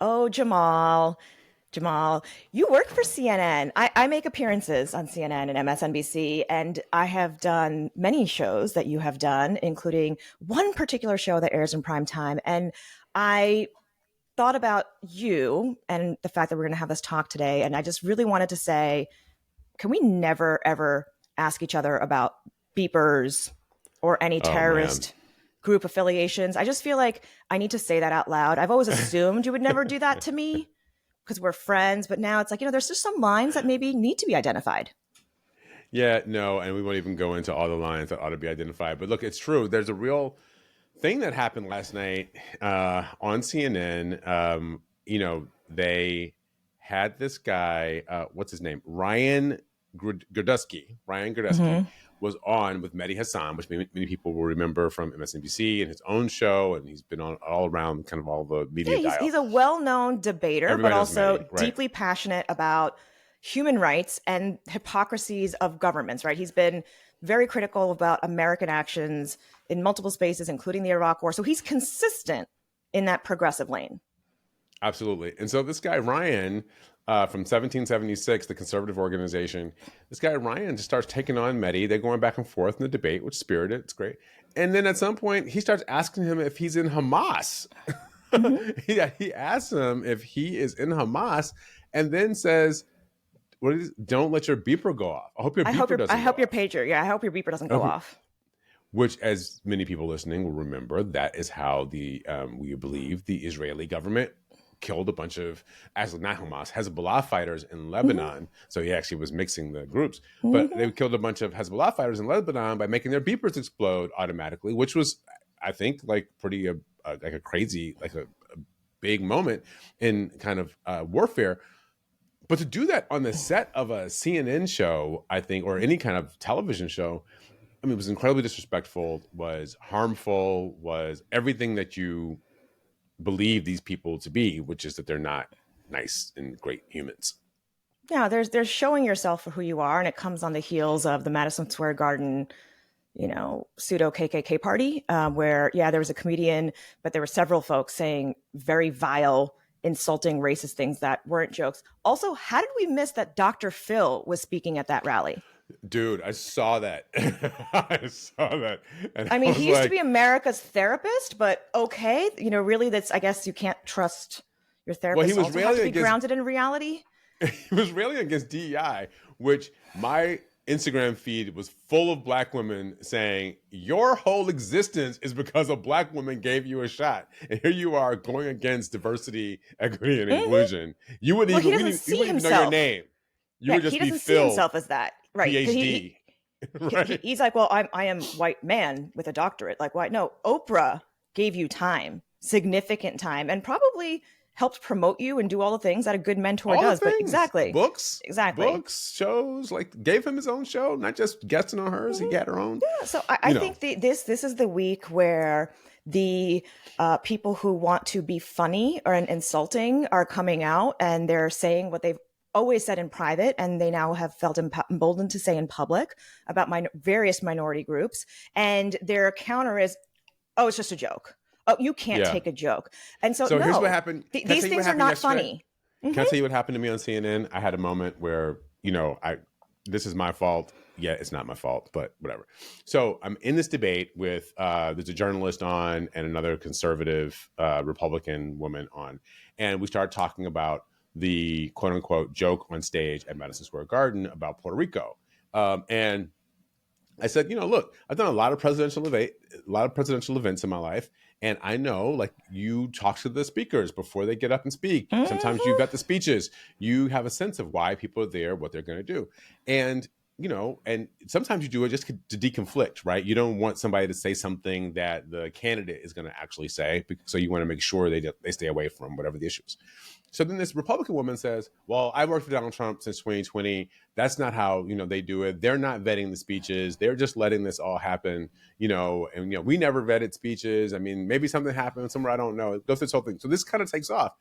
Oh, Jamal, you work for CNN. I make appearances on CNN and MSNBC, and I have done many shows that you have done, including one particular show that airs in prime time. And I thought about you and the fact that we're going to have this talk today. And I just really wanted to say, can we never, ever ask each other about beepers or any Oh man. terrorist group affiliations? I just feel like I need to say that out loud. I've always assumed you would never do that to me because we're friends. But now it's like, there's just some lines that maybe need to be identified. Yeah, no, and we won't even go into all the lines that ought to be identified. But look, it's true. There's a real thing that happened last night on CNN. They had this guy, what's his name? Ryan Gerdusky. Ryan Gerdusky Mm-hmm. was on with Mehdi Hassan, which many people will remember from MSNBC and his own show, and he's been on all around kind of all the media Yeah, dial. he's a well-known debater, but Everybody knows also Mehdi, right? deeply passionate about human rights and hypocrisies of governments, right? He's been very critical about American actions in multiple spaces, including the Iraq War. So he's consistent in that progressive lane. Absolutely. And so this guy, Ryan, from 1776, the conservative organization, this guy, Ryan, just starts taking on Mehdi. They're going back and forth in the debate, which is spirited. It's great. And then at some point, he starts asking him if he's in Hamas. Mm-hmm. He asks him if he is in Hamas and then says, don't let your beeper go off. I hope your beeper doesn't I hope go your off. pager, yeah, I hope your beeper doesn't go off. Which, as many people listening will remember, that is how we believe the Israeli government killed a bunch of, not Hamas, Hezbollah fighters in Lebanon. Mm-hmm. So he actually was mixing the groups. But Mm-hmm. they killed a bunch of Hezbollah fighters in Lebanon by making their beepers explode automatically, which was, I think, like pretty like a crazy, like a big moment in kind of warfare. But to do that on the set of a CNN show, I think, or any kind of television show, I mean, it was incredibly disrespectful, was harmful, was everything that you believe these people to be, which is that they're not nice and great humans. Yeah, there's showing yourself for who you are, and it comes on the heels of the Madison Square Garden, pseudo KKK party, where there was a comedian, but there were several folks saying very vile, insulting, racist things that weren't jokes. Also, how did we miss that Dr. Phil was speaking at that rally? Dude, I saw that. I saw that. And I mean, was he used to like, be America's therapist, but okay, really, that's, I guess you can't trust your therapist. he was also have to railing be grounded in reality. he was railing against DEI, which my Instagram feed was full of Black women saying, your whole existence is because a Black woman gave you a shot. And here you are going against diversity, equity, and inclusion. You wouldn't Well, he even, doesn't you see wouldn't even know your himself. name. You Yeah, would just he be doesn't see Phil, himself as that, right? PhD. Right? He's like, well, I am white man with a doctorate. Like, why? No, Oprah gave you time, significant time, and probably helped promote you and do all the things that a good mentor All does. the But things, exactly, books, shows, like gave him his own show, not just guesting on hers. Mm-hmm. He had her own. Yeah. So I think this is the week where the people who want to be funny or insulting are coming out and they're saying what they've always said in private, and they now have felt emboldened to say in public about various minority groups. And their counter is, "Oh, it's just a joke. Oh, you can't take a joke." And so here's what happened. These things are not funny. Can I tell you what happened to me on CNN? I had a moment where, this is my fault. Yeah, it's not my fault, but whatever. So I'm in this debate with, there's a journalist on and another conservative Republican woman on. And we started talking about the quote unquote joke on stage at Madison Square Garden about Puerto Rico. And I said, look, I've done a lot of presidential events in my life. And I know, like, you talk to the speakers before they get up and speak. Mm-hmm. Sometimes you vet the speeches. You have a sense of why people are there, what they're going to do. And, and sometimes you do it just to deconflict, right? You don't want somebody to say something that the candidate is going to actually say. So you want to make sure they stay away from whatever the issue is. So then this Republican woman says, well, I worked for Donald Trump since 2020. That's not how, they do it. They're not vetting the speeches. They're just letting this all happen, and, we never vetted speeches. I mean, maybe something happened somewhere, I don't know. It goes through this whole thing. So this kind of takes off.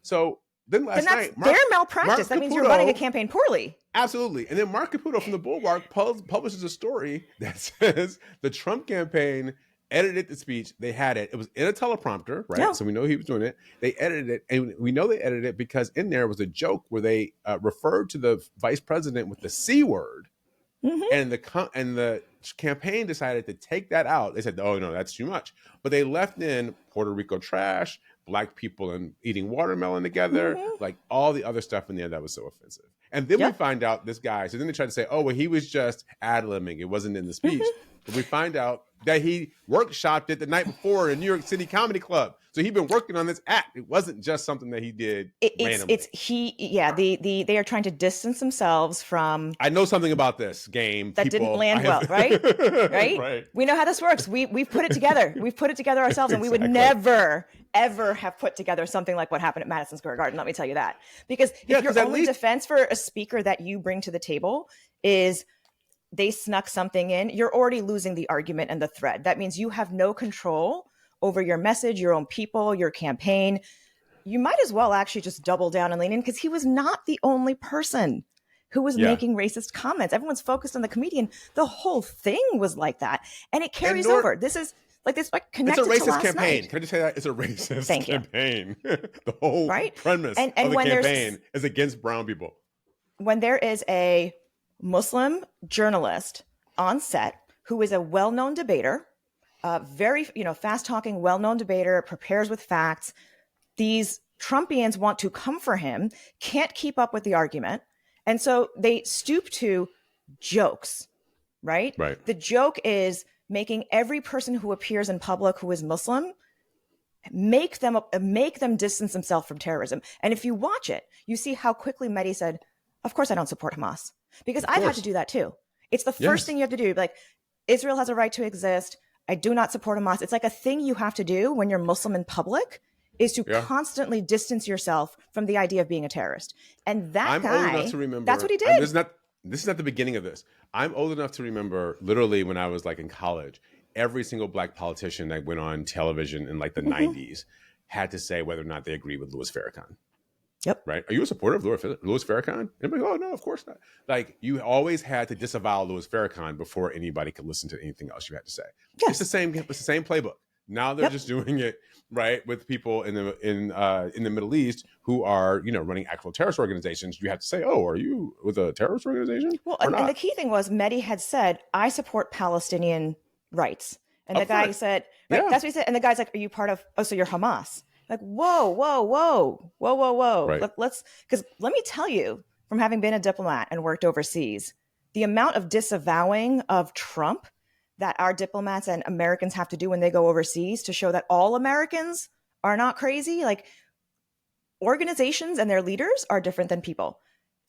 So then last night, their malpractice. That means you're running a campaign poorly. Absolutely. And then Mark Caputo from the Bulwark publishes a story that says the Trump campaign edited the speech. They had it. It was in a teleprompter, right? Yeah. So we know he was doing it. They edited it, and we know they edited it because in there was a joke where they referred to the vice president with the C word, and the campaign decided to take that out. They said, "Oh no, that's too much," but they left in Puerto Rico trash, black people and eating watermelon together, like all the other stuff in there that was so offensive. And then we find out this guy. So then they tried to say, "Oh, well, he was just ad-libbing. It wasn't in the speech." But we find out that he workshopped it the night before in New York City Comedy Club. So he'd been working on this act. It wasn't just something that he did randomly. They are trying to distance themselves from. I know something about this game. That didn't land well, right? Right? We know how this works. We've put it together. We've put it together ourselves, and we would never, ever have put together something like what happened at Madison Square Garden. Let me tell you that. Because if your only defense for a speaker that you bring to the table is they snuck something in, you're already losing the argument and the thread. That means you have no control over your message, your own people, your campaign. You might as well actually just double down and lean in, because he was not the only person who was making racist comments. Everyone's focused on the comedian. The whole thing was like that. And it carries over. This is connected to last night. It's a racist campaign. Can I just say that? It's a racist campaign. The whole premise of the campaign is against brown people. When there is a Muslim journalist on set who is a well-known debater, very fast-talking, well-known debater, prepares with facts, these Trumpians want to come for him, can't keep up with the argument, and so they stoop to jokes, right? The joke is making every person who appears in public who is Muslim, make them distance themselves from terrorism. And if you watch it, you see how quickly Mehdi said, "Of course I don't support Hamas." Because I've had to do that too. It's the first thing you have to do. Like, Israel has a right to exist. I do not support Hamas. It's like a thing you have to do when you're Muslim in public, is to constantly distance yourself from the idea of being a terrorist. And that guy, old enough to remember, that's what he did. This is not the beginning of this. I'm old enough to remember, literally when I was like in college, every single black politician that went on television in like the 90s had to say whether or not they agreed with Louis Farrakhan. Yep. Right. Are you a supporter of Louis Farrakhan? Everybody, oh no, of course not. Like, you always had to disavow Louis Farrakhan before anybody could listen to anything else you had to say. Yes. It's the same playbook. Now they're just doing it with people in the Middle East who are, running actual terrorist organizations. You have to say, "Oh, are you with a terrorist organization?" Well, and the key thing was Mehdi had said, "I support Palestinian rights," and the guy said, that's what he said. And the guy's like, "Are you part of? Oh, so you're Hamas?" Like, whoa. Right. Because let me tell you, from having been a diplomat and worked overseas, the amount of disavowing of Trump that our diplomats and Americans have to do when they go overseas to show that all Americans are not crazy. Like, organizations and their leaders are different than people.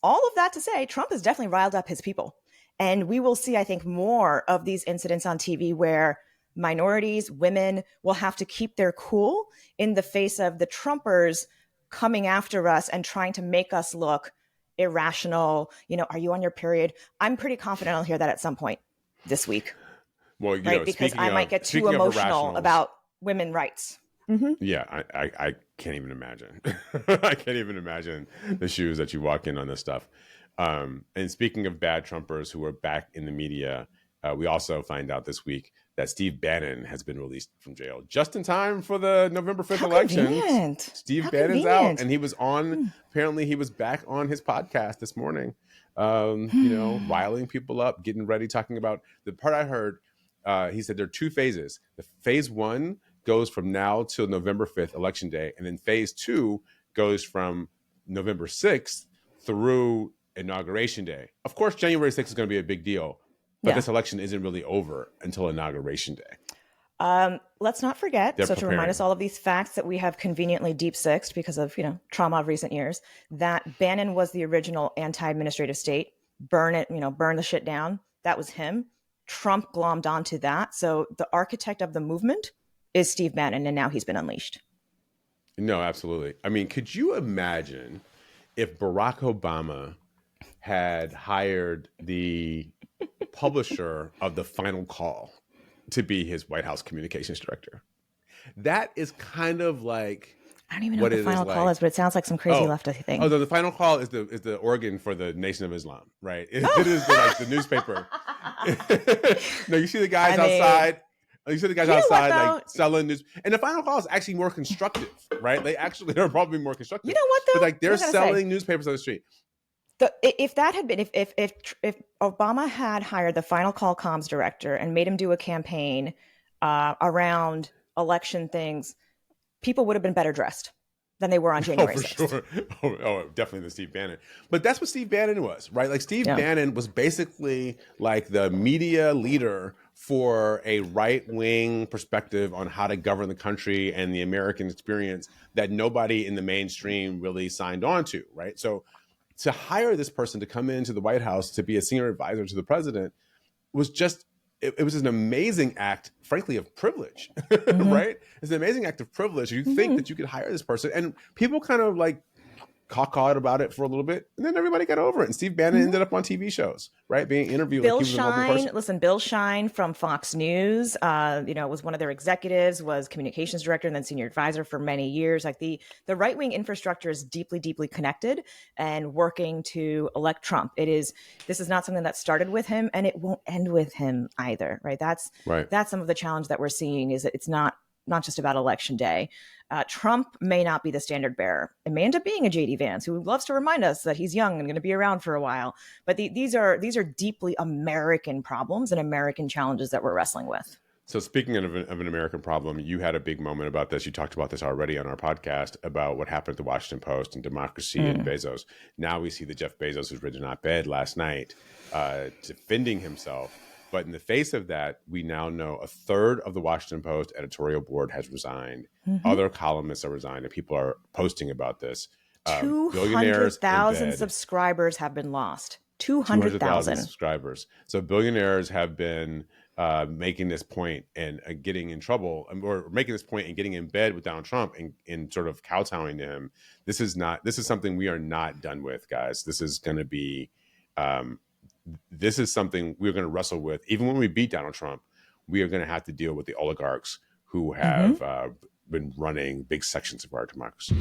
All of that to say, Trump has definitely riled up his people. And we will see, I think, more of these incidents on TV where minorities, women will have to keep their cool in the face of the Trumpers coming after us and trying to make us look irrational. Are you on your period? I'm pretty confident I'll hear that at some point this week. Well, because I might get too emotional about women's rights. Yeah, I can't even imagine. I can't even imagine the shoes that you walk in on this stuff. And speaking of bad Trumpers who are back in the media, we also find out this week that Steve Bannon has been released from jail just in time for the November 5th election. Convenient. Steve Bannon's out, and he was on. Apparently, he was back on his podcast this morning. Riling people up, getting ready, talking about the part I heard. He said there are two phases. The phase one goes from now till November 5th, election day, and then phase two goes from November 6th through inauguration day. Of course, January 6th is going to be a big deal. But this election isn't really over until Inauguration Day. Let's not forget, to remind us all of these facts that we have conveniently deep-sixed because of, trauma of recent years, that Bannon was the original anti-administrative state. Burn the shit down. That was him. Trump glommed onto that. So the architect of the movement is Steve Bannon, and now he's been unleashed. No, absolutely. I mean, could you imagine if Barack Obama had hired the publisher of The Final Call to be his White House communications director? That is kind of like, I don't even know what The Final Call is, but it sounds like some crazy lefty thing. Oh, The Final Call is the organ for the Nation of Islam, right? It is the newspaper. No, you see the guys outside You see the guys You know what, outside though? like selling news, and the final call is actually more constructive, right? They actually are probably more You constructive, know what, but though? like they're I gotta say, selling newspapers on the street. if that had been if Obama had hired the final call comms director and made him do a campaign around election things, people would have been better dressed than they were on Oh, January for 6th. sure. Definitely the Steve Bannon. But that's what Steve Bannon was, right? Like Steve Yeah. Bannon was basically like the media leader for a right-wing perspective on how to govern the country and the American experience that nobody in the mainstream really signed on to, right? So to hire this person to come into the White House to be a senior advisor to the president was just it was an amazing act, frankly, of privilege, Mm-hmm. right? It's an amazing act of privilege. You think Mm-hmm. that you could hire this person, and people kind of like caw-cawed about it for a little bit, and then everybody got over it. And Steve Bannon Mm-hmm. ended up on TV shows, right, being interviewed like Bill he was a normal Shine, person. listen, Bill Shine from Fox News, was one of their executives, was communications director and then senior advisor for many years. Like the right wing infrastructure is deeply, deeply connected and working to elect Trump. This is not something that started with him, and it won't end with him either, right? Right. That's some of the challenge that we're seeing is that it's not just about election day. Trump may not be the standard bearer. It may end up being a JD Vance, who loves to remind us that he's young and going to be around for a while. But these are deeply American problems and American challenges that we're wrestling with. So speaking of an American problem, you had a big moment about this. You talked about this already on our podcast about what happened at the Washington Post and democracy and Bezos. Now we see that Jeff Bezos has written an op-ed last night defending himself. But in the face of that, we now know a third of the Washington Post editorial board has resigned. Mm-hmm. Other columnists are resigned, and people are posting about this. Billionaires in 200,000 bed. subscribers have been lost. 200,000 200,000. subscribers. So billionaires have been making this point and getting in trouble, or making this point and getting in bed with Donald Trump and sort of kowtowing to him. This is something we are not done with, guys. This is going to be, this is something we're going to wrestle with. Even when we beat Donald Trump, we are going to have to deal with the oligarchs who have been running big sections of our democracy.